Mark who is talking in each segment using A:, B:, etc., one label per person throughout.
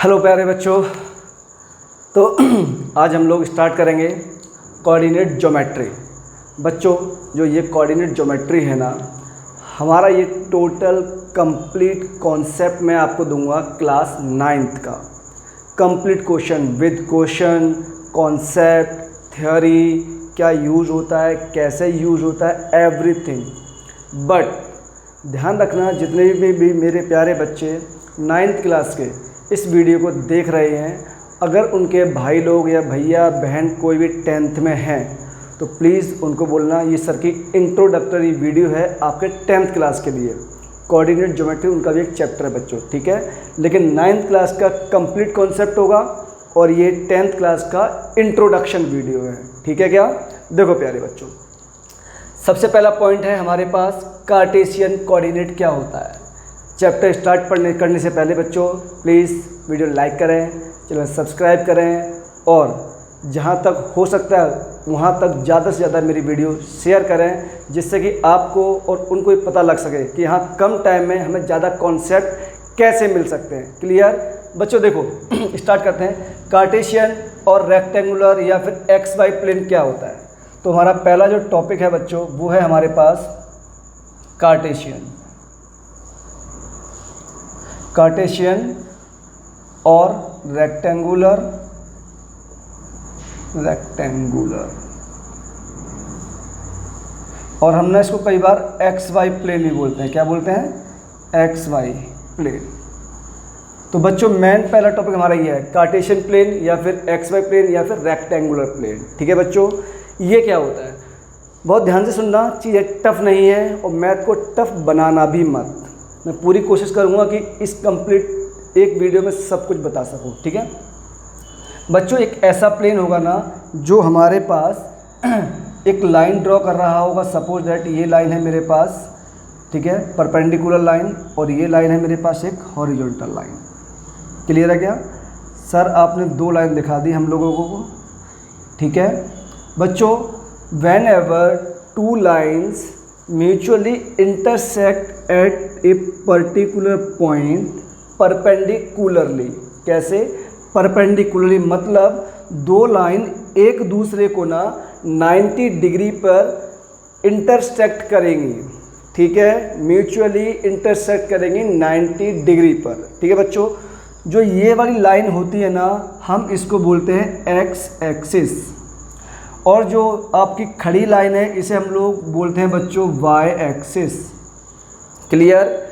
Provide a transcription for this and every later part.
A: Hello प्यारे बच्चों। तो आज हम लोग स्टार्ट करेंगे कोऑर्डिनेट ज्योमेट्री। बच्चों, जो ये कोऑर्डिनेट ज्योमेट्री है ना, हमारा ये टोटल कंप्लीट कॉन्सेप्ट मैं आपको दूंगा क्लास 9th का। Complete question with question, concept, theory, क्या यूज़ होता है, कैसे यूज़ होता है, एवरीथिंग। बट ध्यान रखना, जितने भी मेरे प्यारे बच्चे 9th क्लास के इस वीडियो को देख रहे हैं, अगर उनके भाई लोग या भैया बहन कोई भी 10th में हैं तो प्लीज़ उनको बोलना ये सर की इंट्रोडक्टरी वीडियो है आपके 10th क्लास के लिए। कोऑर्डिनेट ज्योमेट्री उनका भी एक चैप्टर है बच्चों, ठीक है। लेकिन 9th क्लास का कंप्लीट कॉन्सेप्ट होगा और ये 10th क्लास का इंट्रोडक्शन वीडियो है, ठीक है क्या। देखो प्यारे बच्चों, सबसे पहला पॉइंट है हमारे पास कार्टेशियन कोऑर्डिनेट क्या होता है। चैप्टर स्टार्ट करने से पहले बच्चों प्लीज़ वीडियो लाइक करें, चैनल सब्सक्राइब करें और जहां तक हो सकता है वहां तक ज़्यादा से ज़्यादा मेरी वीडियो शेयर करें, जिससे कि आपको और उनको भी पता लग सके कि यहाँ कम टाइम में हमें ज़्यादा कॉन्सेप्ट कैसे मिल सकते हैं। क्लियर बच्चों। देखो स्टार्ट करते हैं। कार्टेशियन और रेक्टेंगुलर या फिर एक्स वाई प्लेन क्या होता है। तो हमारा पहला जो टॉपिक है बच्चों वो है हमारे पास कार्टेशियन और रेक्टेंगुलर और हमने इसको कई बार एक्स वाई प्लेन भी बोलते हैं। क्या बोलते हैं? X y plane. तो बच्चों मेन पहला टॉपिक हमारा ये है कार्टेशियन प्लेन या फिर एक्स वाई प्लेन या फिर रेक्टेंगुलर प्लेन, ठीक है बच्चों। ये क्या होता है, बहुत ध्यान से सुनना, चीज़ें टफ नहीं है और मैथ को टफ बनाना भी मत। मैं पूरी कोशिश करूँगा कि इस कंप्लीट एक वीडियो में सब कुछ बता सकूँ, ठीक है बच्चों। एक ऐसा प्लेन होगा ना जो हमारे पास एक लाइन ड्रॉ कर रहा होगा। सपोज दैट ये लाइन है मेरे पास, ठीक है, परपेंडिकुलर लाइन, और ये लाइन है मेरे पास एक हॉरिजॉन्टल लाइन। क्लियर है क्या सर? आपने दो लाइन दिखा दी हम लोगों को, ठीक है बच्चों। When ever two lines mutually intersect at a particular point perpendicularly. कैसे? परपेंडिकुलरली मतलब दो लाइन एक दूसरे को ना 90 डिग्री पर इंटरसेक्ट करेंगी, ठीक है, म्यूचुअली इंटरसेक्ट करेंगी 90 डिग्री पर, ठीक है बच्चों। जो ये वाली लाइन होती है ना, हम इसको बोलते हैं एक्स एक्सिस, और जो आपकी खड़ी लाइन है इसे हम लोग बोलते हैं बच्चों वाई एक्सिस। क्लियर।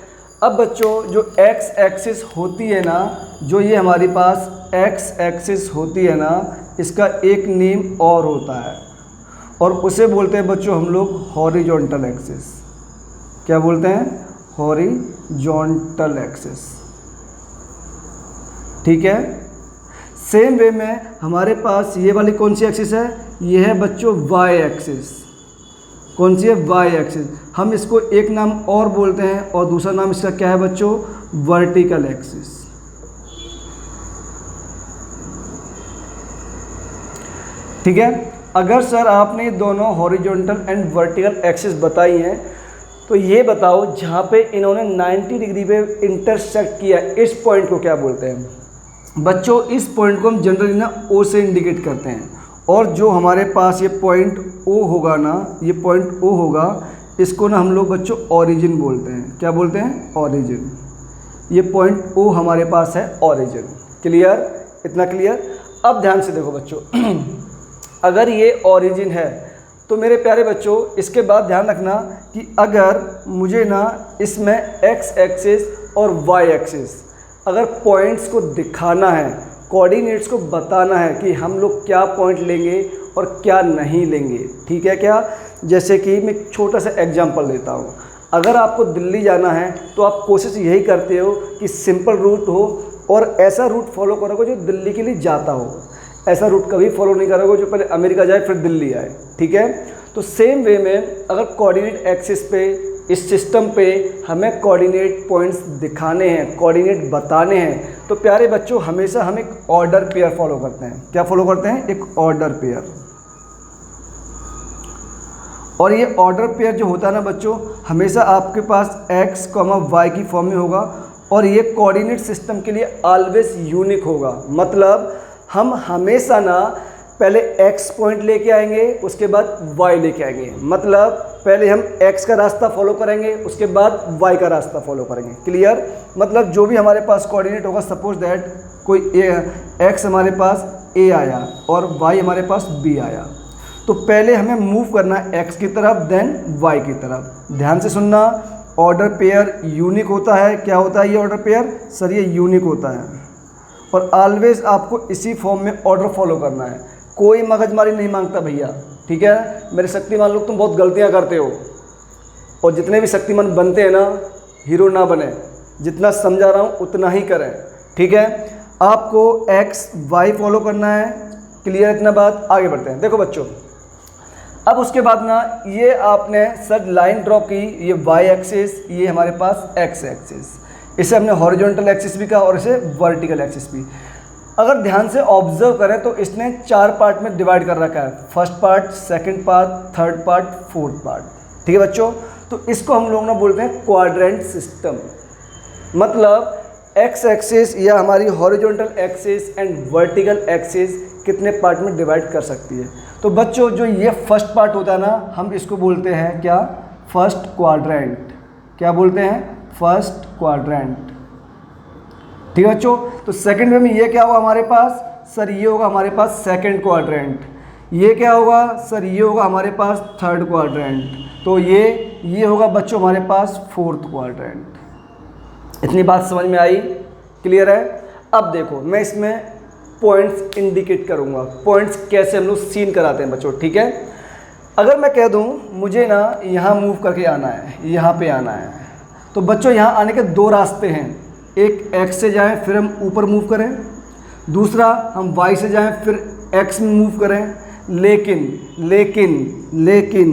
A: अब बच्चों जो एक्स एक्सिस होती है ना, जो ये हमारे पास एक्स एक्सिस होती है ना, इसका एक नेम और होता है और उसे बोलते हैं बच्चों हम लोग हॉरिजॉन्टल एक्सिस। क्या बोलते हैं? हॉरिजॉन्टल एक्सिस, ठीक है। सेम वे में हमारे पास ये वाली कौन सी एक्सिस है? ये है बच्चों वाई एक्सिस। कौन सी है? Y axis. हम इसको एक नाम और बोलते हैं और दूसरा नाम इसका क्या है बच्चों? Vertical axis. ठीक है। अगर सर आपने दोनों हॉरिजॉन्टल एंड वर्टिकल एक्सिस बताई हैं तो ये बताओ जहाँ पे इन्होंने 90 डिग्री पे इंटरसेक्ट किया, इस पॉइंट को क्या बोलते हैं बच्चों? इस पॉइंट को हम जनरली ना ओ से इंडिकेट करते हैं, और जो हमारे पास ये पॉइंट ओ होगा ना, ये पॉइंट ओ होगा, इसको ना हम लोग बच्चों ओरिजिन बोलते हैं। क्या बोलते हैं? ओरिजिन। ये पॉइंट ओ हमारे पास है ओरिजिन। क्लियर? इतना क्लियर। अब ध्यान से देखो बच्चों अगर ये ओरिजिन है तो मेरे प्यारे बच्चों इसके बाद ध्यान रखना कि अगर मुझे ना इसमें एक्स एक्सिस और वाई एक्सिस अगर पॉइंट्स को दिखाना है, कोऑर्डिनेट्स को बताना है कि हम लोग क्या पॉइंट लेंगे और क्या नहीं लेंगे, ठीक है क्या। जैसे कि मैं एक छोटा सा एग्जांपल लेता हूँ। अगर आपको दिल्ली जाना है तो आप कोशिश यही करते हो कि सिंपल रूट हो और ऐसा रूट फॉलो करोगे जो दिल्ली के लिए जाता हो। ऐसा रूट कभी फॉलो नहीं करोगे जो पहले अमेरिका जाए फिर दिल्ली आए, ठीक है। तो सेम वे में अगर कोऑर्डिनेट एक्सिस पे, इस सिस्टम पे हमें कोऑर्डिनेट पॉइंट्स दिखाने हैं, कोऑर्डिनेट बताने हैं, तो प्यारे बच्चों हमेशा हम एक ऑर्डर पेयर फॉलो करते हैं। क्या फॉलो करते हैं? एक ऑर्डर पेयर। और ये ऑर्डर पेयर जो होता है ना बच्चों, हमेशा आपके पास x, y की फॉर्म में होगा और ये कोऑर्डिनेट सिस्टम के लिए ऑलवेज यूनिक होगा। मतलब हम हमेशा ना पहले x पॉइंट लेके आएंगे, उसके बाद y लेके आएंगे। मतलब पहले हम x का रास्ता फॉलो करेंगे, उसके बाद y का रास्ता फॉलो करेंगे। क्लियर? मतलब जो भी हमारे पास कोऑर्डिनेट होगा, सपोज दैट कोई x हमारे पास a आया और y हमारे पास b आया, तो पहले हमें मूव करना है x की तरफ, देन y की तरफ। ध्यान से सुनना, ऑर्डर पेयर यूनिक होता है। क्या होता है ये ऑर्डर पेयर? सर ये यूनिक होता है और ऑलवेज आपको इसी फॉर्म में ऑर्डर फॉलो करना है। कोई मगजमारी नहीं मांगता भैया, ठीक है? मेरे शक्तिमान लोग तुम बहुत गलतियां करते हो, और जितने भी शक्तिमान बनते हैं ना, हीरो ना बने, जितना समझा रहा हूँ उतना ही करें, ठीक है? आपको x y फॉलो करना है। क्लियर? इतना बात, आगे बढ़ते हैं। देखो बच्चों, अब उसके बाद ना ये आपने सर लाइन ड्रॉ की, ये y एक्सिस, ये हमारे पास x एक्सिस, इसे हमने हॉरिजॉन्टल एक्सिस भी कहा और इसे वर्टिकल एक्सिस भी। अगर ध्यान से ऑब्जर्व करें तो इसने 4 पार्ट में डिवाइड कर रखा है, first part, second part, third part, fourth part, ठीक है बच्चों? तो इसको हम लोग ना बोलते हैं क्वाड्रेंट सिस्टम। मतलब एक्स एक्सिस या हमारी horizontal axis and vertical axis कितने पार्ट में डिवाइड कर सकती है। तो बच्चों जो ये फर्स्ट पार्ट होता है ना, हम इसको बोलते हैं क्या? First quadrant. क्या बोलते हैं? फर्स्ट क्वाड्रेंट, ठीक है बच्चों? तो सेकंड में ये क्या होगा हमारे पास? सर ये होगा हमारे पास सेकंड क्वाड्रेंट। ये क्या होगा? सर ये होगा हमारे पास थर्ड क्वाड्रेंट। तो ये होगा बच्चों हमारे पास फोर्थ क्वाड्रेंट। इतनी बात समझ में आई? क्लियर है? अब देखो मैं इसमें पॉइंट्स इंडिकेट करूँगा, पॉइंट्स कैसे हम लोग सीन कराते हैं बच्चों, ठीक है? अगर मैं कह दूँ मुझे ना यहाँ मूव करके आना है, यहाँ पे आना है, तो बच्चों यहाँ आने के 2 रास्ते हैं। एक x से जाएं फिर हम ऊपर मूव करें, दूसरा हम y से जाएं फिर x में मूव करें। लेकिन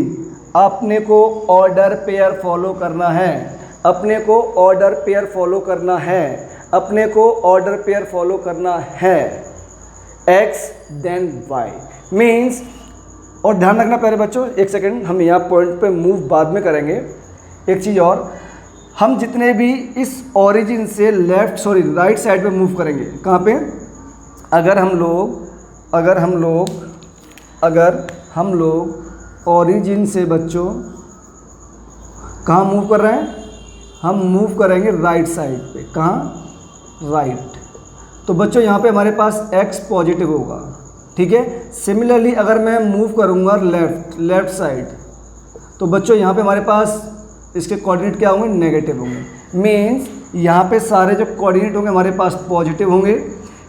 A: अपने को ऑर्डर पेयर फॉलो करना है, अपने को ऑर्डर पेयर फॉलो करना है, अपने को ऑर्डर पेयर फॉलो करना है, x देन y मीन्स। और ध्यान रखना पहले बच्चों, एक सेकेंड, हम यहाँ पॉइंट पे मूव बाद में करेंगे। एक चीज़ और, हम जितने भी इस ओरिजिन से राइट साइड पे मूव करेंगे, कहाँ पे? अगर हम लोग ओरिजिन से बच्चों कहाँ मूव कर रहे हैं? हम मूव करेंगे राइट साइड पे। कहाँ? राइट। तो बच्चों यहाँ पे हमारे पास x पॉजिटिव होगा, ठीक है? सिमिलरली अगर मैं मूव करूँगा लेफ्ट साइड, तो बच्चों यहाँ पे हमारे पास इसके कोऑर्डिनेट क्या होंगे? नेगेटिव होंगे। मीन्स यहाँ पे सारे जो कोऑर्डिनेट होंगे हमारे पास पॉजिटिव होंगे,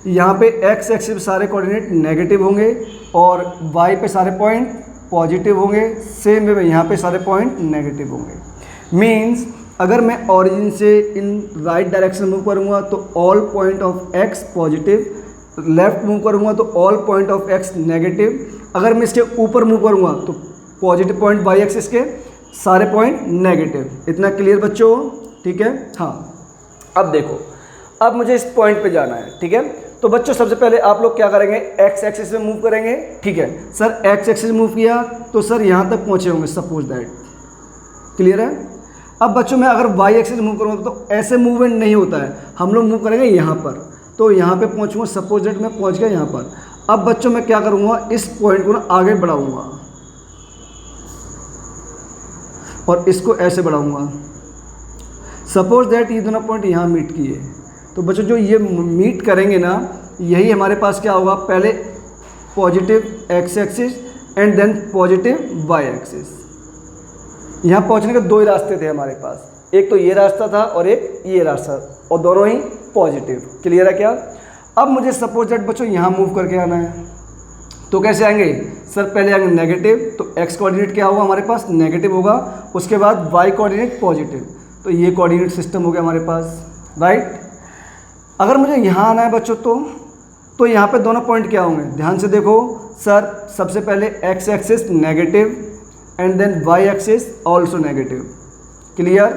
A: यहाँ पे x एक्सिस पे सारे कोऑर्डिनेट नेगेटिव होंगे और y पे सारे पॉइंट पॉजिटिव होंगे। सेम वे में यहाँ पे सारे पॉइंट नेगेटिव होंगे। मीन्स अगर मैं ओरिजिन से इन राइट डायरेक्शन मूव करूँगा तो all point of x positive, left move करूँगा तो all point of x negative. अगर मैं इसके ऊपर मूव करूँगा तो पॉजिटिव पॉइंट y एक्सिस के सारे पॉइंट नेगेटिव। इतना क्लियर बच्चों? ठीक है। हाँ, अब देखो, अब मुझे इस पॉइंट पे जाना है, ठीक है? तो बच्चों सबसे पहले आप लोग क्या करेंगे? एक्स एक्सिस में मूव करेंगे, ठीक है? सर एक्स एक्सिस मूव किया तो सर यहाँ तक पहुँचे होंगे, सपोज दैट। क्लियर है? अब बच्चों मैं अगर वाई एक्सिस मूव करूँगा तो ऐसे मूवमेंट नहीं होता है, हम लोग मूव करेंगे यहाँ पर, तो यहाँ पे पहुँचूँगा, सपोज दैट मैं पहुँच गया यहाँ पर। अब बच्चों मैं क्या करूँगा? इस पॉइंट को ना आगे बढ़ाऊँगा और इसको ऐसे बढ़ाऊँगा। सपोज दैट ये दोनों पॉइंट यहाँ मीट किए, तो बच्चों जो ये मीट करेंगे ना, यही हमारे पास क्या होगा? पहले positive x axis and then positive y axis. यहाँ पहुँचने के 2 ही रास्ते थे हमारे पास, एक तो ये रास्ता था और एक ये रास्ता, और दोनों ही पॉजिटिव। क्लियर है क्या? अब मुझे सपोज दैट बच्चों यहाँ मूव करके आना है, तो कैसे आएंगे? सर पहले आएंगे नेगेटिव, तो एक्स कोऑर्डिनेट क्या होगा हमारे पास? नेगेटिव होगा। उसके बाद वाई कोऑर्डिनेट पॉजिटिव, तो ये कोऑर्डिनेट सिस्टम हो गया हमारे पास, राइट? अगर मुझे यहाँ आना है बच्चों तो यहाँ पे दोनों पॉइंट क्या होंगे? ध्यान से देखो सर, सबसे पहले x axis negative and then y axis also negative. Clear?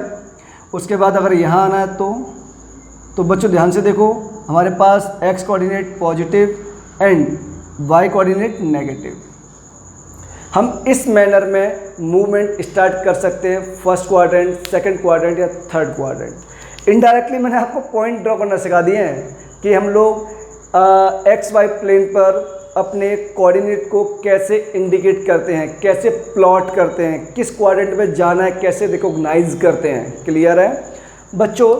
A: उसके बाद अगर यहाँ आना है तो बच्चों ध्यान से देखो, हमारे पास X coordinate positive and Y coordinate negative. हम इस मैनर में मूवमेंट स्टार्ट कर सकते हैं, फर्स्ट क्वाड्रेंट, सेकंड क्वाड्रेंट या थर्ड क्वाड्रेंट। इनडायरेक्टली मैंने आपको पॉइंट ड्रॉ करना सिखा दिए हैं कि हम लोग एक्स वाई प्लेन पर अपने कोऑर्डिनेट को कैसे इंडिकेट करते हैं, कैसे प्लॉट करते हैं, किस क्वाड्रेंट में जाना है, कैसे रिकॉग्नाइज करते हैं। क्लियर है बच्चों?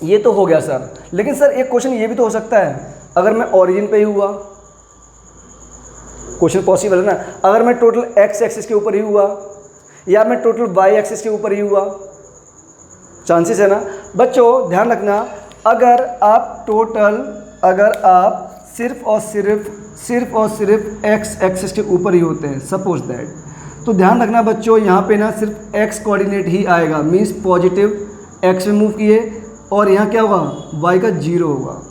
A: ये तो हो गया सर। लेकिन सर एक क्वेश्चन ये भी तो हो सकता है, अगर मैं ओरिजिन पे ही हुआ, क्वेश्चन पॉसिबल है ना, अगर मैं टोटल एक्स एक्सिस के ऊपर ही हुआ या मैं टोटल वाई एक्सिस के ऊपर ही हुआ, चांसेस है ना बच्चों। ध्यान रखना, अगर आप सिर्फ और सिर्फ एक्स एक्सिस के ऊपर ही होते हैं, सपोज दैट, तो ध्यान रखना बच्चों यहाँ पे ना सिर्फ एक्स कोऑर्डिनेट ही आएगा, मींस पॉजिटिव एक्स में मूव किए और यहाँ क्या होगा, वाई का 0 होगा।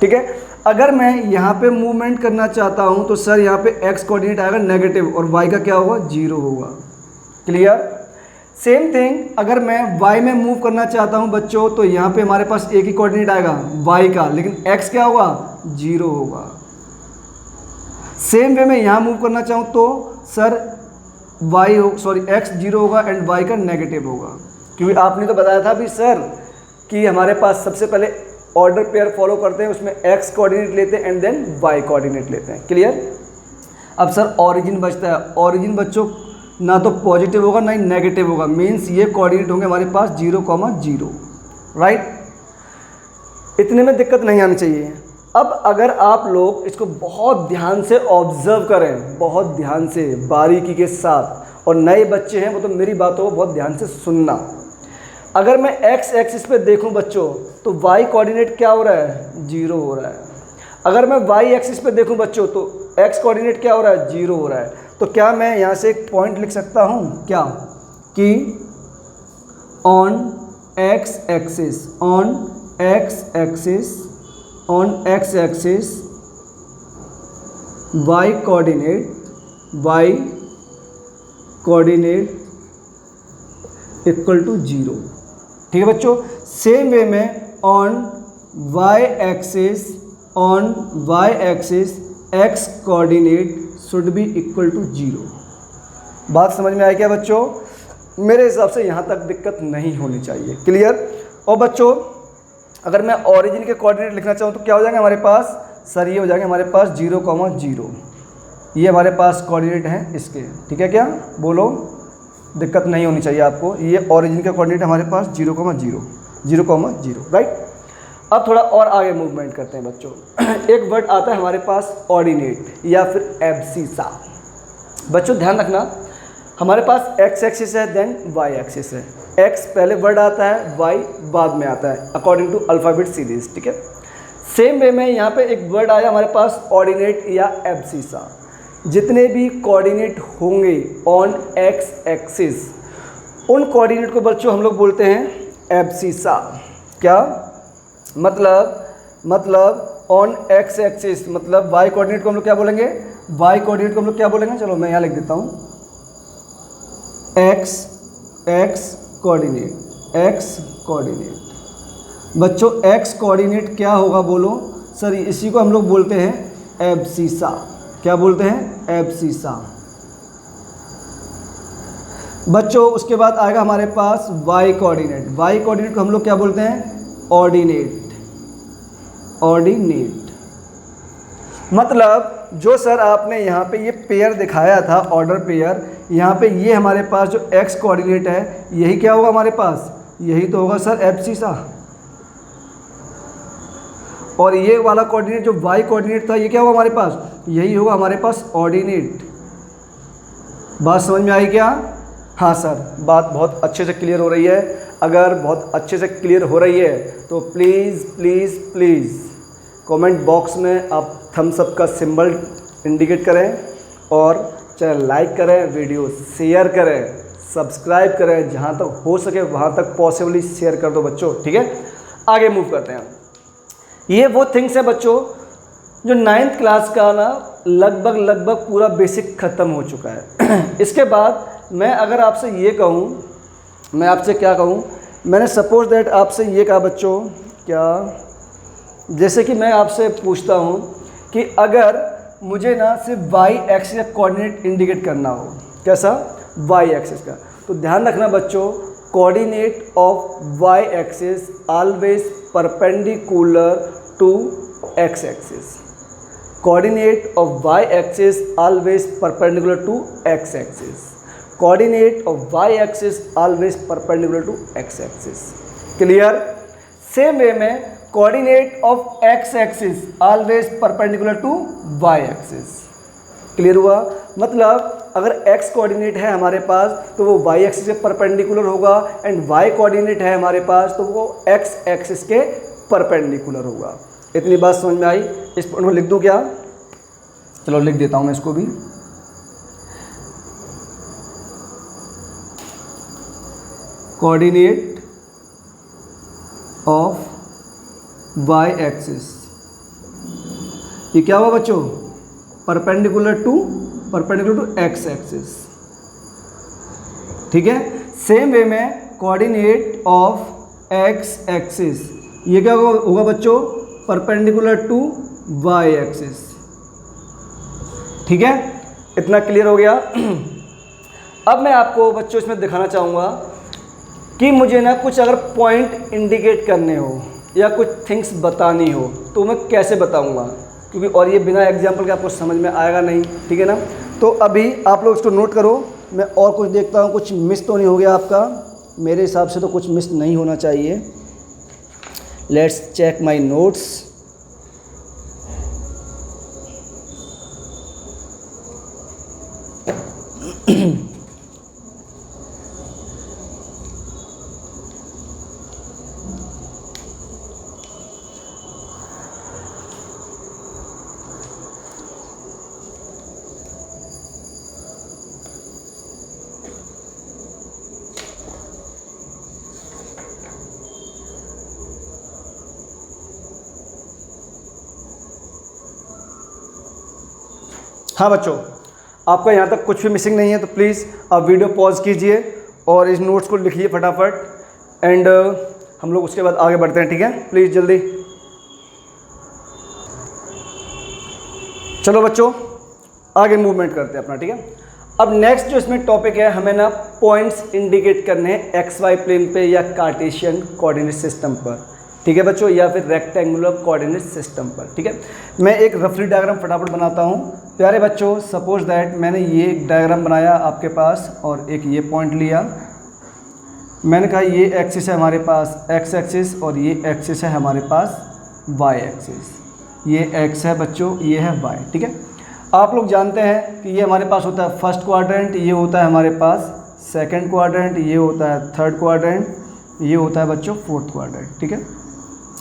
A: ठीक है, अगर मैं यहाँ पे मूवमेंट करना चाहता हूँ तो सर यहाँ पे एक्स कोऑर्डिनेट आएगा नेगेटिव और वाई का क्या होगा, 0 होगा। क्लियर? सेम थिंग अगर मैं y में मूव करना चाहता हूँ बच्चों, तो यहाँ पे हमारे पास एक ही कोऑर्डिनेट आएगा y का, लेकिन x क्या होगा, 0 होगा। सेम वे में यहाँ मूव करना चाहूँ तो सर x 0 होगा एंड y का नेगेटिव होगा, क्योंकि आपने तो बताया था भी सर कि हमारे पास सबसे पहले ऑर्डर पेयर फॉलो करते हैं, उसमें x कोऑर्डिनेट लेते हैं एंड देन y कोऑर्डिनेट लेते हैं। क्लियर? अब सर ऑरिजिन बचता है। ऑरिजिन बच्चों ना तो पॉजिटिव होगा ना ही नेगेटिव होगा, मीन्स ये कोऑर्डिनेट होंगे हमारे पास 0,0, राइट। इतने में दिक्कत नहीं आनी चाहिए। अब अगर आप लोग इसको बहुत ध्यान से ऑब्जर्व करें, बहुत ध्यान से बारीकी के साथ, और नए बच्चे हैं वो तो मेरी बातों को बहुत ध्यान से सुनना। अगर मैं एक्स एक्सिस पे देखूं बच्चों तो वाई कोऑर्डिनेट क्या हो रहा है, 0 हो रहा है। अगर मैं वाई एक्सिस पे देखूं बच्चों तो एक्स कोऑर्डिनेट क्या हो रहा है, 0 हो रहा है। तो क्या मैं यहाँ से एक पॉइंट लिख सकता हूँ क्या, कि on x axis y coordinate equal to 0। ठीक है बच्चों? सेम वे में on y axis x coordinate should be equal to 0। बात समझ में आई क्या बच्चों? मेरे हिसाब से यहाँ तक दिक्कत नहीं होनी चाहिए। क्लियर? और बच्चों अगर मैं ओरिजिन के कोऑर्डिनेट लिखना चाहूँ तो क्या हो जाएगा हमारे पास, सर ये हो जाएंगे हमारे पास 0,0, ये हमारे पास कोऑर्डिनेट हैं इसके। ठीक है क्या? बोलो, दिक्कत नहीं होनी चाहिए आपको। ये ओरिजिन का कोऑर्डिनेट हमारे पास 0,0, राइट। अब थोड़ा और आगे मूवमेंट करते हैं बच्चों। एक वर्ड आता है हमारे पास ऑर्डिनेट या फिर एब्सिसा। बच्चों ध्यान रखना, हमारे पास एक्स एक्सिस है देन वाई एक्सिस है। एक्स पहले वर्ड आता है, वाई बाद में आता है, अकॉर्डिंग टू अल्फ़ाबेट सीरीज। ठीक है, सेम वे में यहाँ पे एक वर्ड आया हमारे पास ऑर्डिनेट या एब्सिसा। जितने भी कोऑर्डिनेट होंगे ऑन एक्स एक्सिस, उन कोऑर्डिनेट को बच्चों हम लोग बोलते हैं एब्सिसा। क्या मतलब ऑन एक्स एक्सिस, मतलब वाई कोऑर्डिनेट को हम लोग क्या बोलेंगे, वाई कोऑर्डिनेट को हम लोग क्या बोलेंगे, चलो मैं यहाँ लिख देता हूँ, एक्स कोऑर्डिनेट। बच्चों एक्स कोऑर्डिनेट क्या होगा बोलो, सर इसी को हम लोग बोलते हैं एब्सिसा। क्या बोलते हैं, एब्सिसा। बच्चों उसके बाद आएगा हमारे पास वाई कोऑर्डिनेट। वाई कोऑर्डिनेट को हम लोग क्या बोलते हैं, ऑर्डिनेट। मतलब जो सर आपने यहाँ पे ये पेयर दिखाया था, ऑर्डर पेयर, यहाँ पे ये हमारे पास जो एक्स कोऑर्डिनेट है यही क्या होगा हमारे पास, यही तो होगा सर एब्सिसा। और ये वाला कोऑर्डिनेट जो वाई कोऑर्डिनेट था ये क्या होगा हमारे पास, यही होगा हमारे पास ऑर्डिनेट। बात समझ में आई क्या? हाँ सर, बात बहुत अच्छे से क्लियर हो रही है। अगर बहुत अच्छे से क्लियर हो रही है तो प्लीज़ कमेंट बॉक्स में आप थम्स अप का सिंबल इंडिकेट करें और चैनल लाइक करें, वीडियो शेयर करें, सब्सक्राइब करें, जहाँ तक हो सके वहाँ तक पॉसिबली शेयर कर दो बच्चों। ठीक है, आगे मूव करते हैं। ये वो थिंग्स है बच्चों जो 9th क्लास का ना लगभग पूरा बेसिक ख़त्म हो चुका है। इसके बाद मैं अगर आपसे ये कहूँ, मैं आपसे क्या कहूँ, मैंने सपोज दैट आपसे ये कहा बच्चों, क्या जैसे कि मैं आपसे पूछता हूँ कि अगर मुझे ना सिर्फ वाई एक्सिस का कोऑर्डिनेट इंडिकेट करना हो, कैसा, वाई एक्सिस का, तो ध्यान रखना बच्चों coordinate of Y axis always perpendicular to x axis. Coordinate of Y axis always perpendicular to x axis. Coordinate of Y axis always perpendicular to x axis. Clear? Same way में coordinate of X axis always perpendicular to Y axis. Clear हुआ? मतलब अगर x coordinate है हमारे पास तो वो y axis के perpendicular होगा, एंड y कोऑर्डिनेट है हमारे पास तो वो x एक्सिस के परपेंडिकुलर होगा। इतनी बात समझ में आई? इस पॉइंट में लिख दूं क्या? चलो लिख देता हूं मैं इसको भी। कोऑर्डिनेट ऑफ y एक्सिस, ये क्या हुआ बच्चों? Perpendicular to x axis. ठीक है? सेम वे में कोऑर्डिनेट ऑफ एक्स एक्सिस, ये क्या होगा बच्चों? Perpendicular to Y axis. ठीक है? इतना क्लियर हो गया? अब मैं आपको बच्चों इसमें दिखाना चाहूँगा कि मुझे ना कुछ अगर पॉइंट इंडिकेट करने हो या कुछ थिंग्स बतानी हो तो मैं कैसे बताऊँगा, क्योंकि और ये बिना एग्जाम्पल के आपको समझ में आएगा नहीं। ठीक है ना? तो अभी आप लोग इसको नोट करो, मैं और कुछ देखता हूँ कुछ मिस तो नहीं हो गया आपका। मेरे हिसाब से तो कुछ मिस नहीं होना चाहिए। Let's check my notes. हाँ बच्चों, आपका यहाँ तक कुछ भी मिसिंग नहीं है तो प्लीज़ आप वीडियो पॉज कीजिए और इस नोट्स को लिखिए फटाफट, एंड हम लोग उसके बाद आगे बढ़ते हैं। ठीक है? प्लीज़ जल्दी। चलो बच्चों आगे मूवमेंट करते हैं अपना। ठीक है? अब नेक्स्ट जो इसमें टॉपिक है, हमें ना पॉइंट्स इंडिकेट करने हैं एक्स वाई प्लेन पे या कार्टेशियन कोऑर्डिनेट सिस्टम पर। ठीक है बच्चों? या फिर रेक्टेंगुलर कोऑर्डिनेट सिस्टम पर। ठीक है? मैं एक रफली डायग्राम फटाफट बनाता हूँ। प्यारे बच्चों, सपोज दैट मैंने ये एक डायग्राम बनाया आपके पास और एक ये पॉइंट लिया। मैंने कहा ये एक्सिस है हमारे पास एक्स एक्सिस और ये एक्सिस है हमारे पास वाई एक्सिस। ये एक्स है बच्चों, ये है वाई। ठीक है? आप लोग जानते हैं कि ये हमारे पास होता है फर्स्ट क्वाड्रेंट, ये होता है हमारे पास सेकंड क्वाड्रेंट, ये होता है थर्ड क्वाड्रेंट, ये होता है बच्चों फोर्थ क्वाड्रेंट। ठीक है?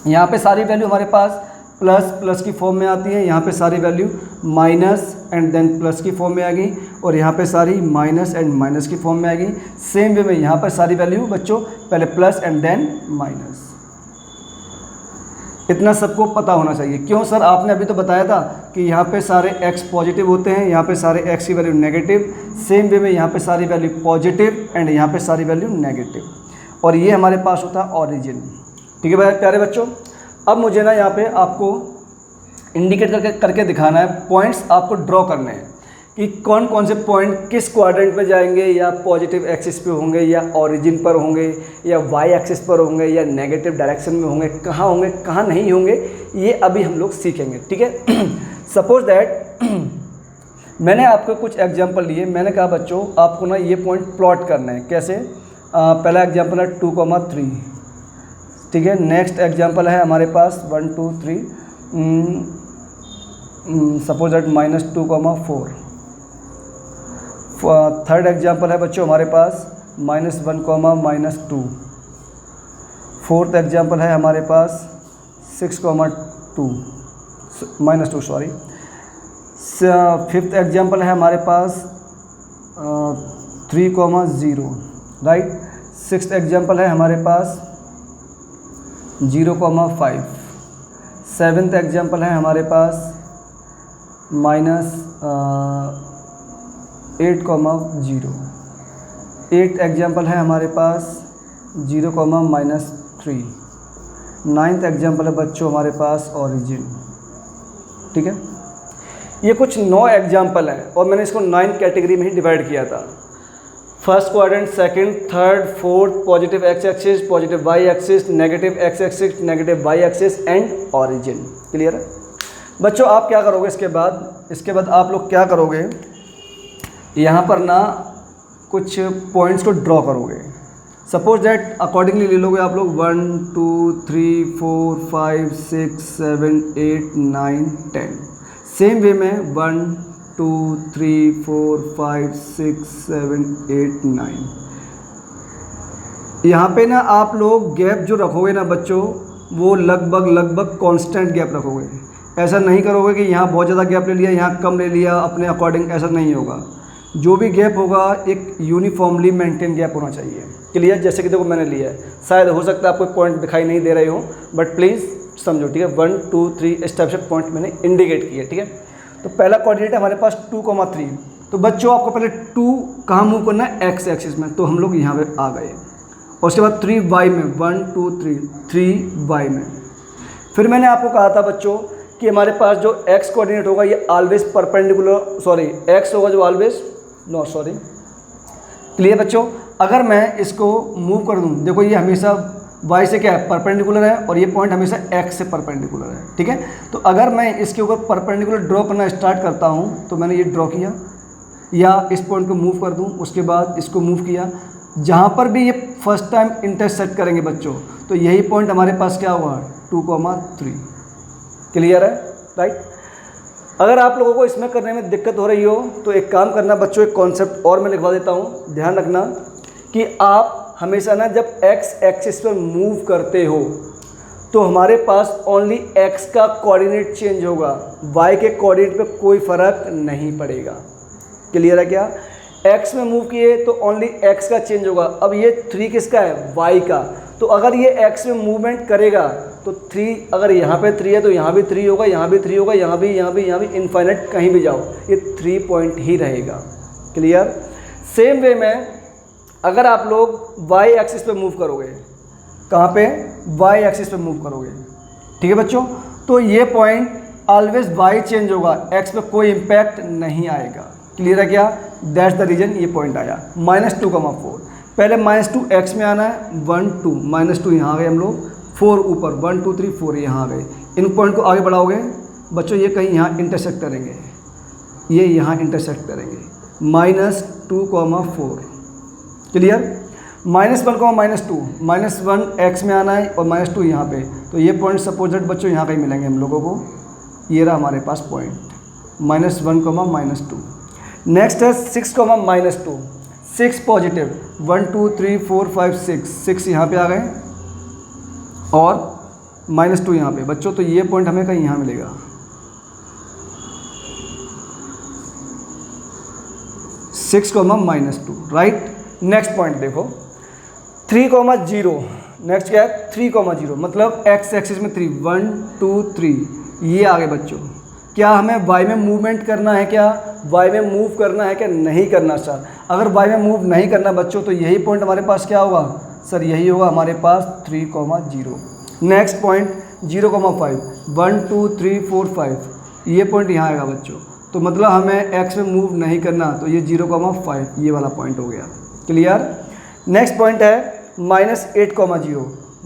A: यहाँ पे सारी वैल्यू हमारे पास प्लस की फॉर्म में आती है, यहाँ पे सारी value minus and then plus की फॉर्म में आ गई, और यहाँ पे सारी माइनस एंड माइनस की फॉर्म में आ गई। सेम वे में यहाँ पर सारी वैल्यू बच्चों पहले प्लस एंड देन माइनस। इतना सबको पता होना चाहिए। क्यों सर? आपने अभी तो बताया था कि यहाँ पे सारे x पॉजिटिव होते हैं, यहाँ पे सारे x की वैल्यू नेगेटिव। सेम वे में यहाँ पे सारी वैल्यू पॉजिटिव एंड यहाँ पे सारी वैल्यू नेगेटिव, और ये हमारे पास होता है ऑरिजिन। ठीक है भाई प्यारे बच्चों? अब मुझे ना यहाँ पे आपको इंडिकेट करके दिखाना है, पॉइंट्स आपको ड्रॉ करने हैं कि कौन कौन से पॉइंट किस क्वाड्रेंट पे जाएंगे, या पॉजिटिव एक्सिस पे होंगे, या ओरिजिन पर होंगे, या वाई एक्सिस पर होंगे, या नेगेटिव डायरेक्शन में होंगे, कहाँ नहीं होंगे, ये अभी हम लोग सीखेंगे। ठीक है? सपोज दैट मैंने आपको कुछ एग्जांपल लिए। मैंने कहा बच्चों आपको ना ये पॉइंट प्लॉट करना है। कैसे? पहला एग्जांपल है 2,3। ठीक है? नेक्स्ट एग्जांपल है हमारे पास 1, 2, 3, सपोज दैट -2,4। थर्ड एग्जांपल है बच्चों हमारे पास -1, -2। फोर्थ एग्जांपल है हमारे पास 6,2 -2 सॉरी। फिफ्थ एग्जांपल है हमारे पास 3,0 राइट। सिक्स्थ एग्जांपल है हमारे पास 0,5। सेवेंथ एग्जांपल है हमारे पास -8,0। एट्थ एग्जांपल है हमारे पास 0,-3। नाइन्थ एग्जांपल है बच्चों हमारे पास ओरिजिन। ठीक है? ये कुछ 9 एग्जांपल है और मैंने इसको 9 कैटेगरी में ही डिवाइड किया था। First quadrant, second, third, fourth, positive x axis, positive y axis, negative x axis, negative y axis and origin. Clear है बच्चों? आप क्या करोगे इसके बाद आप लोग क्या करोगे, यहाँ पर ना कुछ पॉइंट्स को ड्रॉ करोगे। सपोज दैट अकॉर्डिंगली ले लोगे आप लोग 1 2 3 4 5 6 7 8 9 10। सेम वे में 1 2 3 4 5 6 7 8 9। यहाँ पे ना आप लोग गैप जो रखोगे ना बच्चों, वो लगभग कांस्टेंट गैप रखोगे। ऐसा नहीं करोगे कि यहाँ बहुत ज़्यादा गैप ले लिया, यहाँ कम ले लिया अपने अकॉर्डिंग, ऐसा नहीं होगा। जो भी गैप होगा एक यूनिफॉर्मली मेंटेन गैप होना चाहिए। क्लियर? जैसे कि देखो मैंने लिया है, शायद हो सकता है आपको पॉइंट दिखाई नहीं दे रहे हो, बट प्लीज़ समझो, ठीक है। 1 2 3 इस टाइप से पॉइंट मैंने इंडिकेट किया, ठीक है। तो पहला कोऑर्डिनेट हमारे पास 2,3। तो बच्चों आपको पहले 2 कहाँ मूव करना है, एक्स एक्सिस में, तो हम लोग यहाँ पे आ गए। और उसके बाद 3 वाई में, 1 2 3 वाई में। फिर मैंने आपको कहा था बच्चों कि हमारे पास जो एक्स कोऑर्डिनेट होगा ये ऑलवेज परपेंडिकुलर, सॉरी एक्स होगा जो ऑलवेज, नो सॉरी। क्लियर बच्चों? अगर मैं इसको मूव कर दूं, देखो ये हमेशा y से क्या है, परपेंडिकुलर है, और ये पॉइंट हमेशा x से परपेंडिकुलर है, ठीक है। तो अगर मैं इसके ऊपर परपेंडिकुलर ड्रॉ करना स्टार्ट करता हूं, तो मैंने ये ड्रॉ किया, या इस पॉइंट को मूव कर दूं, उसके बाद इसको मूव किया, जहां पर भी ये फर्स्ट टाइम इंटरसेक्ट करेंगे बच्चों, तो यही पॉइंट हमारे पास क्या हुआ, 2,3। क्लियर है? राइट। अगर आप लोगों को इसमें करने में दिक्कत हो रही हो तो एक काम करना बच्चों, एक कॉन्सेप्ट और मैं लिखवा देता हूँ। ध्यान रखना कि आप हमेशा ना जब एक्स एक्सिस पर मूव करते हो तो हमारे पास ओनली एक्स का कोऑर्डिनेट चेंज होगा, वाई के कोऑर्डिनेट पे कोई फ़र्क नहीं पड़ेगा। क्लियर है क्या? एक्स में मूव किए तो ओनली एक्स का चेंज होगा। अब ये 3 किसका है, वाई का। तो अगर ये एक्स में मूवमेंट करेगा तो 3, अगर यहाँ पे 3 है तो यहाँ भी 3 होगा, यहाँ भी 3 होगा, यहाँ भी इनफाइनाइट कहीं भी जाओ ये 3 पॉइंट ही रहेगा। क्लियर? सेम वे में अगर आप लोग वाई एक्सिस पे मूव करोगे, कहाँ पे, वाई एक्सिस पे मूव करोगे, ठीक है बच्चों, तो ये पॉइंट ऑलवेज वाई चेंज होगा, एक्स पे कोई इम्पैक्ट नहीं आएगा। क्लियर है क्या? दैट्स द रीजन ये पॉइंट आया। -2,4 पहले -2 एक्स में आना है, 1 2 -2 यहाँ आ गए हम लोग, 4 ऊपर, 1 2 3 4 यहाँ आ गए। इन पॉइंट को आगे बढ़ाओगे बच्चों, ये कहीं यहाँ इंटरसेक्ट करेंगे, ये यहाँ इंटरसेक्ट करेंगे, -2,4। क्लियर? -1, -2, -1 एक्स में आना है और -2 यहाँ पे, तो ये पॉइंट सपोजेड बच्चों यहाँ कहीं मिलेंगे हम लोगों को। ये रहा हमारे पास पॉइंट, -1, -2। नेक्स्ट है 6, -2, 6 पॉजिटिव, 1 2 3 4 5 6 यहाँ पे आ गए, और -2 यहाँ पे बच्चों, तो ये पॉइंट हमें कहीं यहाँ मिलेगा, 6, -2। राइट। नेक्स्ट पॉइंट देखो 3,0। नेक्स्ट क्या है, 3,0, मतलब एक्स एक्सिस में 3, 1 2 3 ये आ गए बच्चों। क्या हमें वाई में मूवमेंट करना है, क्या वाई में मूव करना है, क्या नहीं करना सर? अगर वाई में मूव नहीं करना बच्चों, तो यही पॉइंट हमारे पास क्या होगा सर, यही होगा हमारे पास 3,0। नेक्स्ट पॉइंट 0,5, 1 2 3 4 5 ये पॉइंट यहाँ आएगा बच्चों। तो मतलब हमें एक्स में मूव नहीं करना, तो ये 0,5 ये वाला पॉइंट हो गया। क्लियर? नेक्स्ट पॉइंट है -8,0,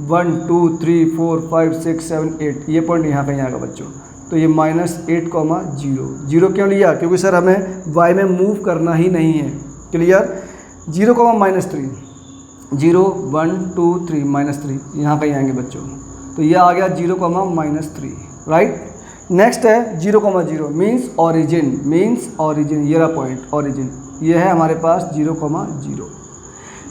A: 1 2 3 4 5 6 7 8 ये पॉइंट यहाँ कहीं आएगा बच्चों। तो ये -8,0। 0 क्यों लिया? क्योंकि सर हमें वाई में मूव करना ही नहीं है। क्लियर? 0,-3, 0 1 2 3 -3 यहाँ कहीं आएंगे बच्चों, तो ये आ गया 0,-3। राइट। नेक्स्ट है 0,0 मीन्स ऑरिजिन, ये रहा पॉइंट ऑरिजिन, ये है हमारे पास 0,0।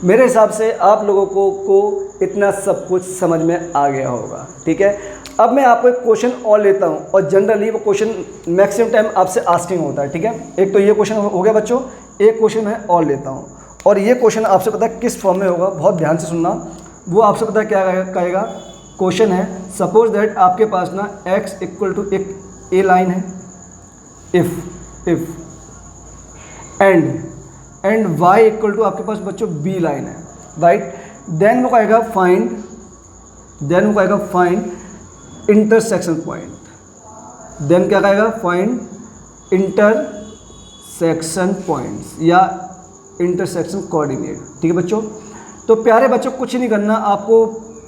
A: मेरे हिसाब से आप लोगों को इतना सब कुछ समझ में आ गया होगा, ठीक है। अब मैं आपको एक क्वेश्चन और लेता हूँ, और जनरली वो क्वेश्चन मैक्सिमम टाइम आपसे आस्किंग होता है, ठीक है। एक तो ये क्वेश्चन हो गया बच्चों, एक क्वेश्चन मैं और लेता हूँ, और ये क्वेश्चन आपसे पता है किस फॉर्म में होगा, बहुत ध्यान से सुनना। वो आपसे पता है क्या कहेगा, क्वेश्चन है सपोज दैट आपके पास ना x इक्वल टू एक ए लाइन है, if and y equal to आपके पास बच्चों बी लाइन है, राइट। देन वो कहेगा फाइंड इंटरसेक्शन पॉइंट। देन क्या कहेगा, फाइंड इंटरसेक्शन पॉइंट्स, या इंटरसेक्शन कोऑर्डिनेट। ठीक है बच्चों, तो प्यारे बच्चों कुछ नहीं करना, आपको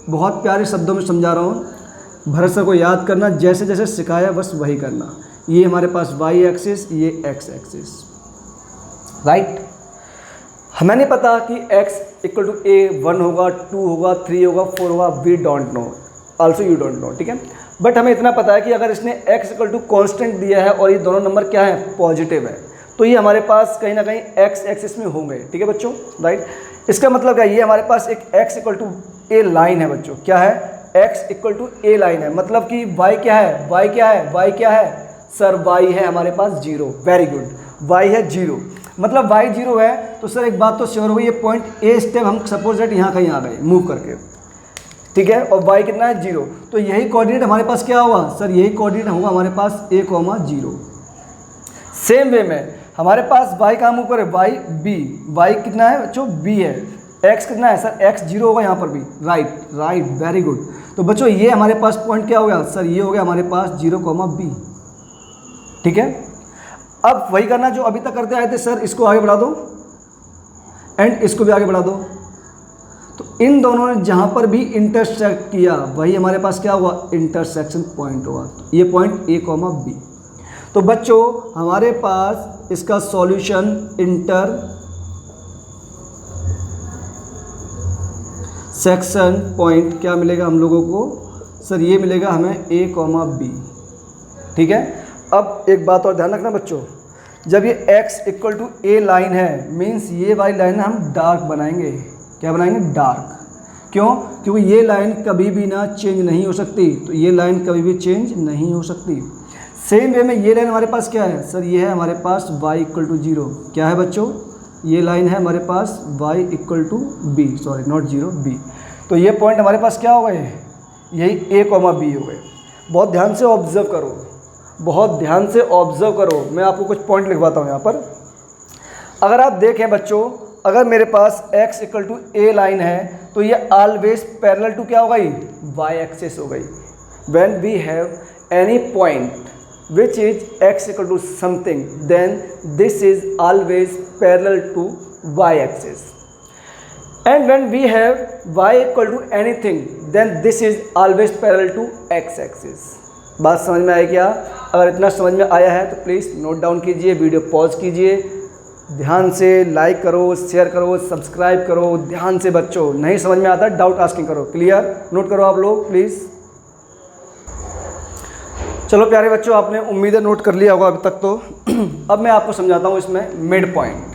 A: बहुत प्यारे शब्दों में समझा रहा हूँ, भरत सर को याद करना, जैसे जैसे सिखाया बस वही करना। ये हमारे पास वाई एक्सिस, ये एक्स एक्सिस, राइट। हमें नहीं पता कि x इक्वल टू ए 1 होगा, 2 होगा, 3 होगा, 4 होगा, we don't know, also you don't know, ठीक है। बट हमें इतना पता है कि अगर इसने x इक्वल टू कॉन्स्टेंट दिया है और ये दोनों नंबर क्या है, पॉजिटिव है, तो ये हमारे पास कहीं ना कहीं x एक्सिस में होंगे। ठीक है बच्चों, राइट। इसका मतलब क्या, ये हमारे पास एक x equal to a line है बच्चों। क्या है, x equal to a line है, मतलब कि y क्या है, y क्या है, y क्या है सर, y है हमारे पास 0। वेरी गुड, y है 0, मतलब y 0 है। तो सर एक बात तो श्योर हो गई, ये पॉइंट ए स्टेप हम सपोज दैट यहाँ कहीं आ गए मूव करके, ठीक है, और y कितना है 0, तो यही कोऑर्डिनेट हमारे पास क्या होगा सर, यही कोऑर्डिनेट होगा हमारे पास a, 0। सेम वे में हमारे पास y कहाँ मूव करे, y b, y कितना है बच्चों, b है, x कितना है सर, x 0 होगा यहाँ पर भी, राइट राइट, वेरी गुड। तो बच्चों ये हमारे पास पॉइंट क्या हो गया सर, ये हो गया हमारे पास 0, b। ठीक है, अब वही करना जो अभी तक करते आए थे सर, इसको आगे बढ़ा दो एंड इसको भी आगे बढ़ा दो। तो इन दोनों ने जहाँ पर भी इंटरसेक्ट किया वही हमारे पास क्या हुआ, इंटरसेक्शन पॉइंट हुआ। ये पॉइंट a, b। तो बच्चों हमारे पास इसका सॉल्यूशन इंटरसेक्शन पॉइंट क्या मिलेगा हम लोगों को सर, ये मिलेगा हमें a, b। ठीक है, अब एक बात और ध्यान रखना बच्चों, जब ये x equal to a line है, मीन्स ये वाली लाइन हम डार्क बनाएंगे। क्या बनाएंगे, डार्क। क्यों, क्योंकि ये लाइन कभी भी ना चेंज नहीं हो सकती, तो ये लाइन कभी भी चेंज नहीं हो सकती। सेम वे में ये लाइन हमारे पास क्या है सर, ये है हमारे पास y इक्वल टू 0। क्या है बच्चों, ये लाइन है हमारे पास y equal to b, sorry not 0, b। तो ये पॉइंट हमारे पास क्या हो गए, यही a, b हो गए। बहुत ध्यान से ऑब्जर्व करो, बहुत ध्यान से ऑब्जर्व करो, मैं आपको कुछ पॉइंट लिखवाता हूँ यहाँ पर। अगर आप देखें बच्चों, अगर मेरे पास x equal to a line है तो ये ऑलवेज पैरेलल टू क्या हो गई, y एक्सिस हो गई। When we have any point which is x equal to something, then this is always parallel to y axis. And when we have y equal to anything, then this is always parallel to x axis. बात समझ में आई क्या? अगर इतना समझ में आया है तो प्लीज़ नोट डाउन कीजिए, वीडियो पॉज कीजिए, ध्यान से लाइक करो, शेयर करो, सब्सक्राइब करो ध्यान से बच्चों। नहीं समझ में आता डाउट आस्किंग करो। क्लियर? नोट करो आप लोग प्लीज़। चलो प्यारे बच्चों, आपने उम्मीद है नोट कर लिया होगा अभी तक तो। अब मैं आपको समझाता हूँ इसमें मिड पॉइंट।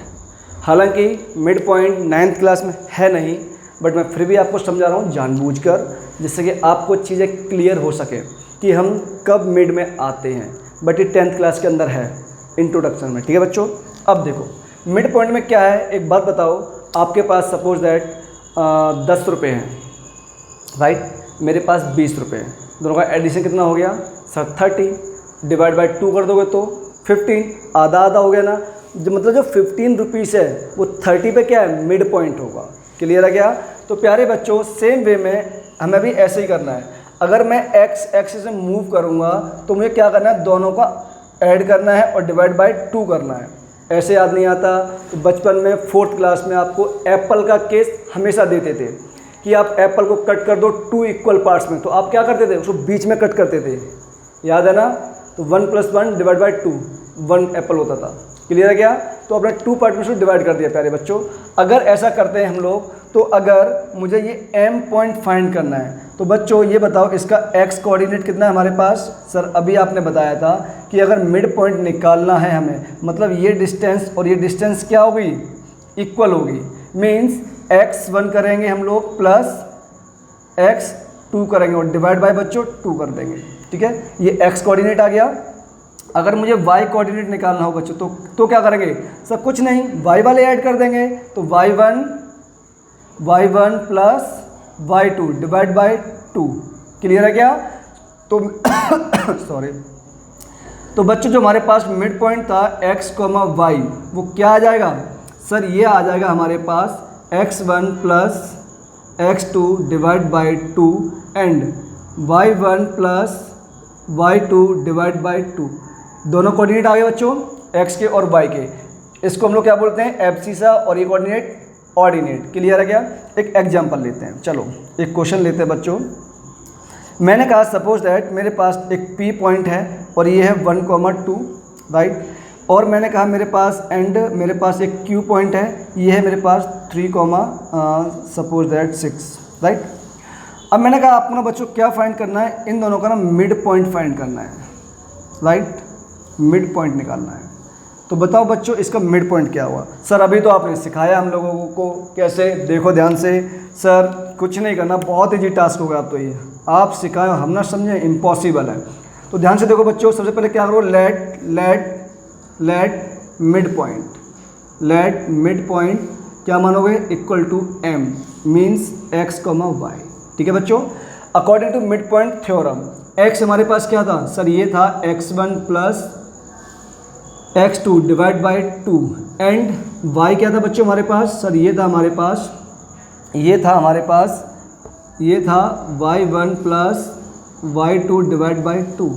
A: हालांकि मिड पॉइंट 9th क्लास में है नहीं, बट मैं फिर भी आपको समझा रहा हूँ जानबूझकर, जिससे कि आपको चीज़ें क्लियर हो सके कि हम कब मिड में आते हैं। बट ये 10th क्लास के अंदर है इंट्रोडक्शन में। ठीक है बच्चों, अब देखो मिड पॉइंट में क्या है। एक बात बताओ, आपके पास सपोज दैट 10 रुपये हैं, राइट, मेरे पास 20 रुपये हैं, दोनों का एडिशन कितना हो गया सर 30, डिवाइड बाई 2 कर दोगे तो 15, आधा आधा हो गया ना। जो मतलब जो 15 रुपीज़ है वो 30 पे क्या है, मिड पॉइंट होगा। क्लियर है क्या? तो प्यारे बच्चों सेम वे में हमें भी ऐसे ही करना है। अगर मैं x एक्सिस से मूव करूँगा तो मुझे क्या करना है, दोनों का ऐड करना है और डिवाइड बाय 2 करना है। ऐसे याद नहीं आता तो बचपन में 4th क्लास में आपको एप्पल का केस हमेशा देते थे कि आप एप्पल को कट कर दो 2 इक्वल पार्ट्स में, तो आप क्या करते थे, उसको बीच में कट करते थे, याद है ना? तो 1 + 1 डिवाइड बाई 2, 1 एप्पल होता था। क्लियर है क्या? तो अपने 2 पार्ट में उसको डिवाइड कर दिया प्यारे बच्चों। अगर ऐसा करते हैं हम लोग, तो अगर मुझे ये m पॉइंट फाइंड करना है तो बच्चों ये बताओ इसका x कोऑर्डिनेट कितना है हमारे पास। सर अभी आपने बताया था कि अगर मिड पॉइंट निकालना है हमें, मतलब ये डिस्टेंस और ये डिस्टेंस क्या होगी, इक्वल होगी। मीन्स x1 करेंगे हम लोग प्लस x2 करेंगे और डिवाइड बाय बच्चों 2 कर देंगे। ठीक है, ये x कोऑर्डिनेट आ गया। अगर मुझे y कोऑर्डिनेट निकालना हो बच्चों तो क्या करेंगे सर, कुछ नहीं, y वाले ऐड कर देंगे, तो y1 plus y2 divide by 2। Clear है क्या? तो सॉरी, तो बच्चों जो हमारे पास मिड पॉइंट था x, y, वो क्या आ जाएगा सर, ये आ जाएगा हमारे पास x1 plus x2 divide by 2 and y1 plus y2 divide by 2। दोनों कोऑर्डिनेट आ गए बच्चों, x के और y के। इसको हम लोग क्या बोलते हैं, एब्सिसा और ये कोऑर्डिनेट ऑर्डिनेट। क्लियर है क्या? एक एग्जांपल लेते हैं, चलो एक क्वेश्चन लेते हैं बच्चों। मैंने कहा सपोज दैट मेरे पास एक P पॉइंट है और ये है 1,2, राइट। और मैंने कहा मेरे पास एक Q पॉइंट है, ये है मेरे पास 3, सपोज दैट 6, राइट। अब मैंने कहा आपको ना बच्चों क्या फाइंड करना है, इन दोनों का ना मिड पॉइंट फाइंड करना है, राइट, मिड पॉइंट निकालना है। तो बताओ बच्चों इसका मिड पॉइंट क्या हुआ? सर अभी तो आपने सिखाया हम लोगों को कैसे, देखो ध्यान से। सर कुछ नहीं करना, बहुत ईजी टास्क होगा। आप तो ये आप सिखाए हम ना समझे, इम्पॉसिबल है। तो ध्यान से देखो बच्चों, सबसे पहले क्या करो, लेट मिड पॉइंट क्या मानोगे, equal to m means x, y। ठीक है बच्चों, according to mid point theorem x हमारे पास क्या था सर, ये था x1 plus x2 divide by 2 and y क्या था बच्चों हमारे पास, सर ये था y1 plus y2 divide by 2।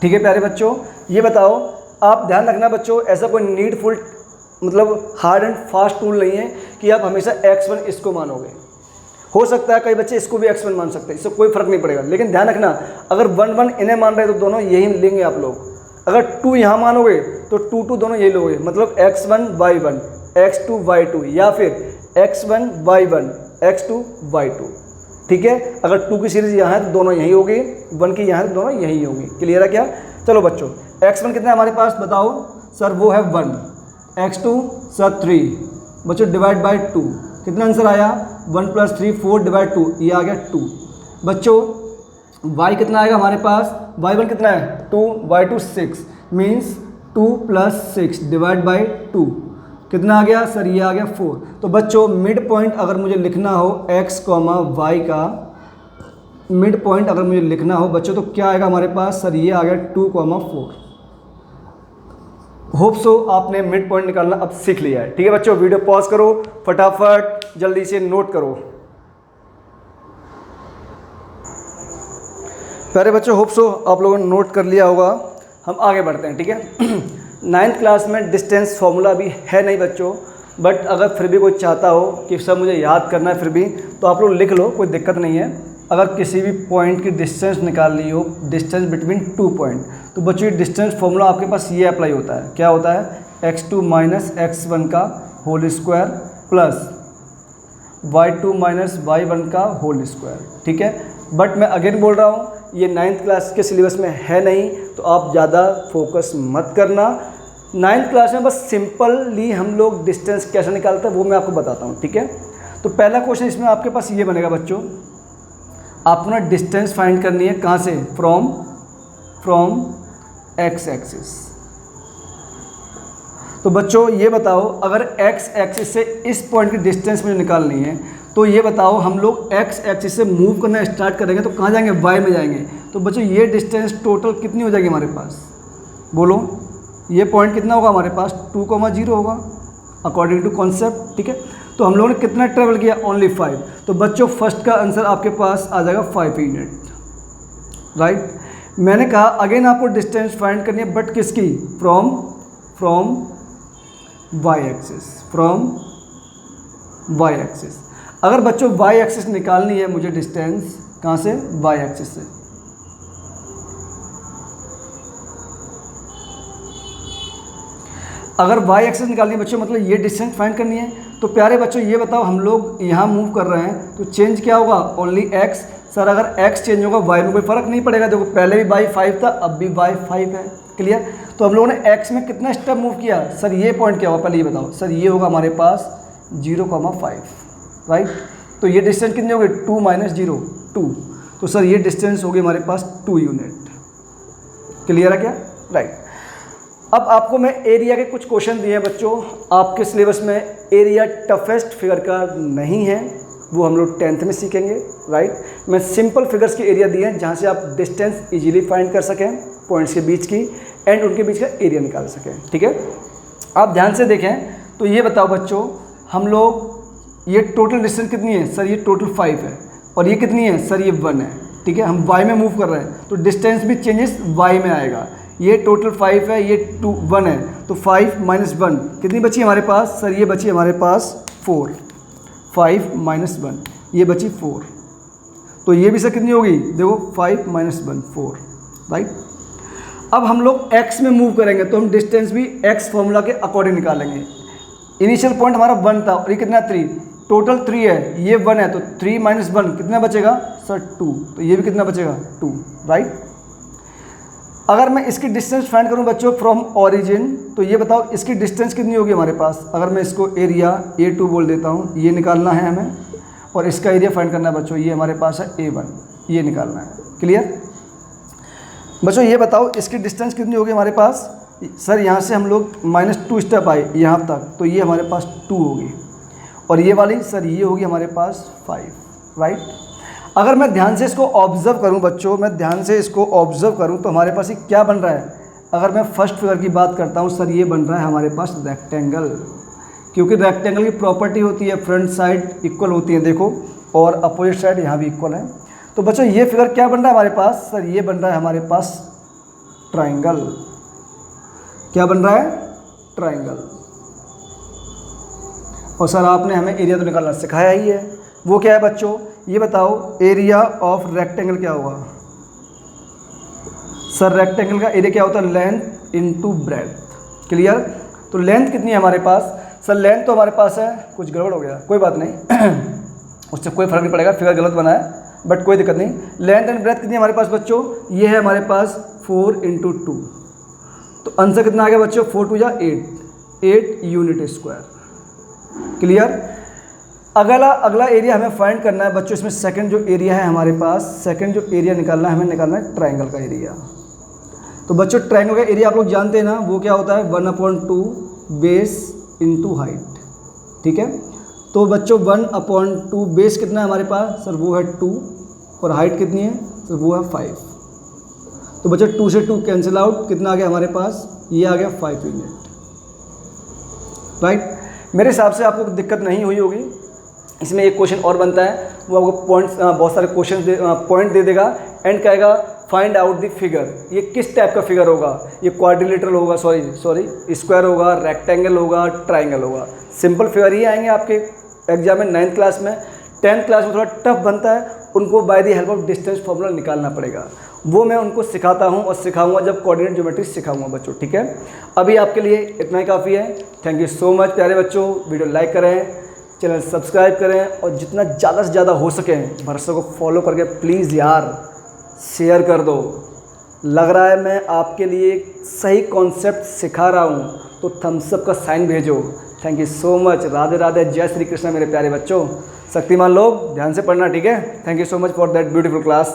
A: ठीक है प्यारे बच्चों, ये बताओ आप ध्यान रखना बच्चों, ऐसा कोई नीडफुल मतलब हार्ड एंड फास्ट टूल नहीं है कि आप हमेशा x1 इसको मानोगे। हो सकता है कई बच्चे इसको भी x1 मान सकते हैं, इससे कोई फर्क नहीं पड़ेगा। लेकिन ध्यान रखना, अगर 1 इन्हें मान रहे हैं तो दोनों यही लेंगे आप लोग। अगर 2 यहाँ मानोगे तो 2 दोनों यही लोगे, मतलब x1 y1 x2 y2 या फिर x1 y1 x2 y2। ठीक है, अगर 2 की सीरीज यहाँ है तो दोनों यही होगी, 1 की यहाँ है तो दोनों यही होंगी। क्लियर है क्या? चलो बच्चों x1 कितना है हमारे पास बताओ, सर वो है 1, x2 सर 3 बच्चों डिवाइड बाई 2, कितना आंसर आया 1 प्लस 3 4 डिवाइड 2, ये आ गया 2। बच्चों y कितना आएगा हमारे पास, y1 कितना है 2, y2 6 means 2 plus 6 divide by 2, कितना आ गया सर, ये आ गया 4। तो बच्चों मिड पॉइंट अगर मुझे लिखना हो x, y का मिड पॉइंट अगर मुझे लिखना हो बच्चों तो क्या आएगा हमारे पास, सर ये आ गया 2, 4। होप सो आपने मिड पॉइंट निकालना अब सीख लिया है। ठीक है बच्चों, वीडियो पॉज करो, फटाफट जल्दी से नोट करो। प्यारे बच्चों होप सो आप लोगों ने नोट कर लिया होगा। हम आगे बढ़ते हैं। ठीक है 9th क्लास में डिस्टेंस फॉर्मूला अभी है नहीं बच्चों, बट अगर फिर भी कोई चाहता हो कि सर मुझे याद करना है फिर भी, तो आप लोग लिख लो, कोई दिक्कत नहीं है। अगर किसी भी पॉइंट की डिस्टेंस निकालनी हो, डिस्टेंस बिटवीन 2 पॉइंट, तो बच्चों ये डिस्टेंस फॉर्मूला आपके पास ये अप्लाई होता है। क्या होता है, x2 माइनस x1 का whole square plus y2 minus y1 का होल स्क्वायर। ठीक है, बट मैं अगेन बोल रहा हूँ ये 9th क्लास के सिलेबस में है नहीं, तो आप ज़्यादा फोकस मत करना। 9th क्लास में बस सिंपली हम लोग डिस्टेंस कैसे निकालते हैं वो मैं आपको बताता हूँ। ठीक है, तो पहला क्वेश्चन इसमें आपके पास ये बनेगा बच्चों, आपको ना डिस्टेंस फाइंड करनी है कहाँ से, फ्रॉम x एक्सिस। तो बच्चों ये बताओ अगर x एक्सिस से इस पॉइंट की डिस्टेंस मुझे निकालनी है, तो ये बताओ हम लोग x एक्सिस से मूव करना स्टार्ट करेंगे तो कहाँ जाएंगे, y में जाएंगे। तो बच्चों ये डिस्टेंस टोटल कितनी हो जाएगी हमारे पास, बोलो ये पॉइंट कितना होगा हमारे पास, 2,0 होगा अकॉर्डिंग टू कॉन्सेप्ट। ठीक है, तो हम लोगों ने कितना ट्रेवल किया, ओनली 5। तो बच्चों फर्स्ट का आंसर आपके पास आ जाएगा 5 यूनिट, राइट। मैंने कहा अगेन आपको डिस्टेंस फाइंड करनी है, बट किसकी, फ्रॉम y एक्सिस। अगर बच्चों y एक्सिस निकालनी है मुझे डिस्टेंस कहाँ से, y एक्सिस से। अगर y एक्सिस निकालनी है बच्चों मतलब ये डिस्टेंस फाइंड करनी है, तो प्यारे बच्चों ये बताओ हम लोग यहाँ मूव कर रहे हैं तो चेंज क्या होगा, ओनली x। सर अगर x चेंज होगा y में कोई फ़र्क नहीं पड़ेगा, देखो पहले भी y 5 था अब भी y 5 है। क्लियर, तो हम लोगों ने x में कितना स्टेप मूव किया, सर ये पॉइंट क्या होगा पहले ये बताओ। सर ये होगा हमारे पास 0,5, राइट। तो ये डिस्टेंस कितनी होगी, 2 माइनस 0 2। तो सर ये डिस्टेंस होगी हमारे पास 2 यूनिट। क्लियर है क्या, राइट। अब आपको मैं एरिया के कुछ क्वेश्चन दिए हैं बच्चों, आपके सिलेबस में एरिया टफेस्ट फिगर का नहीं है, वो हम लोग 10th में सीखेंगे, राइट। मैं सिंपल फिगर्स के एरिया दिए हैं जहाँ से आप डिस्टेंस इजीली फाइंड कर सकें पॉइंट्स के बीच की, एंड उनके बीच का एरिया निकाल सकें। ठीक है, आप ध्यान से देखें तो ये बताओ बच्चों हम लोग ये टोटल डिस्टेंस कितनी है, सर ये टोटल 5 है, और ये कितनी है, सर ये 1 है। ठीक है, हम y में मूव कर रहे हैं तो डिस्टेंस भी चेंजेस y में आएगा। ये टोटल 5 है, ये 1 है, तो 5 माइनस 1 कितनी बची हमारे पास सर? ये बची हमारे पास 4। 5 माइनस 1 ये बची 4, तो ये भी सर कितनी होगी? देखो 5 माइनस 1 4, राइट। अब हम लोग x में मूव करेंगे तो हम डिस्टेंस भी x फॉर्मूला के अकॉर्डिंग निकालेंगे। इनिशियल पॉइंट हमारा 1 था और ये कितना 3, टोटल 3 है, ये 1 है, तो 3 माइनस 1 कितना बचेगा सर? 2, तो ये भी कितना बचेगा? 2, राइट। अगर मैं इसकी डिस्टेंस फाइंड करूं बच्चों फ्रॉम ओरिजिन, तो ये बताओ इसकी डिस्टेंस कितनी होगी हमारे पास? अगर मैं इसको एरिया A2 बोल देता हूं, ये निकालना है हमें, और इसका एरिया फाइंड करना है बच्चों, ये हमारे पास है A1, ये निकालना है। क्लियर बच्चों? ये बताओ इसकी डिस्टेंस कितनी होगी हमारे पास? सर यहाँ से हम लोग -2 स्टेप आए यहाँ तक, तो ये हमारे पास 2 होगी, और ये वाली सर ये होगी हमारे पास 5, राइट। अगर मैं ध्यान से इसको ऑब्जर्व करूं बच्चों, मैं ध्यान से इसको ऑब्जर्व करूं तो हमारे पास ये क्या बन रहा है? अगर मैं फर्स्ट फिगर की बात करता हूं सर, ये बन रहा है हमारे पास रेक्टेंगल, क्योंकि रेक्टेंगल की प्रॉपर्टी होती है फ्रंट साइड इक्वल होती है, देखो, और अपोजिट साइड यहाँ भी इक्वल है। तो बच्चों ये फिगर क्या बन रहा है हमारे पास? सर ये बन रहा है हमारे पास ट्राइंगल। क्या बन रहा है? ट्राइंगल। और सर आपने हमें एरिया तो निकालना सिखाया ही है, वो क्या है बच्चों? ये बताओ एरिया ऑफ रेक्टेंगल क्या होगा? सर रेक्टेंगल का एरिया क्या होता है? Length into breadth. क्लियर? तो लेंथ कितनी है हमारे पास? सर लेंथ तो हमारे पास है, कुछ गड़बड़ हो गया, कोई बात नहीं उससे कोई फर्क नहीं पड़ेगा, फिगर गलत बना है बट कोई दिक्कत नहीं। लेंथ एंड ब्रेड्थ कितनी है हमारे पास बच्चों? ये है हमारे पास 4 × 2, तो आंसर कितना आ गया बच्चों? 4 × 2 = 8 यूनिट स्क्वायर। क्लियर? अगला एरिया हमें फाइंड करना है बच्चों, इसमें सेकंड जो एरिया है हमारे पास, सेकंड जो एरिया निकालना है हमें, निकालना है ट्राइंगल का एरिया। तो बच्चों ट्राइंगल का एरिया आप लोग जानते हैं ना, वो क्या होता है? 1/2 बेस इंटू हाइट। ठीक है, तो बच्चों 1/2 बेस कितना है हमारे पास? सर वो है 2, और हाइट कितनी है? सर वो है 5। तो बच्चों 2 से 2 कैंसिल आउट, कितना आ गया हमारे पास? ये आ गया 5 यूनिट, राइट। मेरे हिसाब से आपको दिक्कत नहीं हुई होगी। इसमें एक क्वेश्चन और बनता है, वो आपको पॉइंट्स, बहुत सारे क्वेश्चन पॉइंट दे देगा, एंड कहेगा फाइंड आउट द फिगर। ये किस टाइप का फिगर होगा? ये क्वाड्रिलेटरल होगा, सॉरी स्क्वायर होगा, रेक्टेंगल होगा, ट्राइंगल होगा। सिंपल फिगर ही आएंगे आपके एग्जाम में 9th क्लास में। 10th क्लास में थोड़ा टफ बनता है, उनको by the help of distance formula निकालना पड़ेगा। वो मैं उनको सिखाता हूँ और सिखाऊंगा जब कोऑर्डिनेट ज्योमेट्री सिखाऊंगा बच्चों। ठीक है, अभी आपके लिए इतना ही काफ़ी है। थैंक यू सो मच प्यारे बच्चों। वीडियो लाइक करें, चैनल सब्सक्राइब करें, और जितना ज़्यादा से ज़्यादा हो सके भरोसा को फॉलो करके प्लीज़ यार शेयर कर दो। लग रहा है मैं आपके लिए सही कॉन्सेप्ट सिखा रहा हूँ, तो थम्स अप का साइन भेजो। Thank you so much. Radhe Radhe, जय श्री कृष्ण मेरे प्यारे बच्चों। शक्तिमान लोग ध्यान से पढ़ना, ठीक है। Thank you so much for that beautiful class.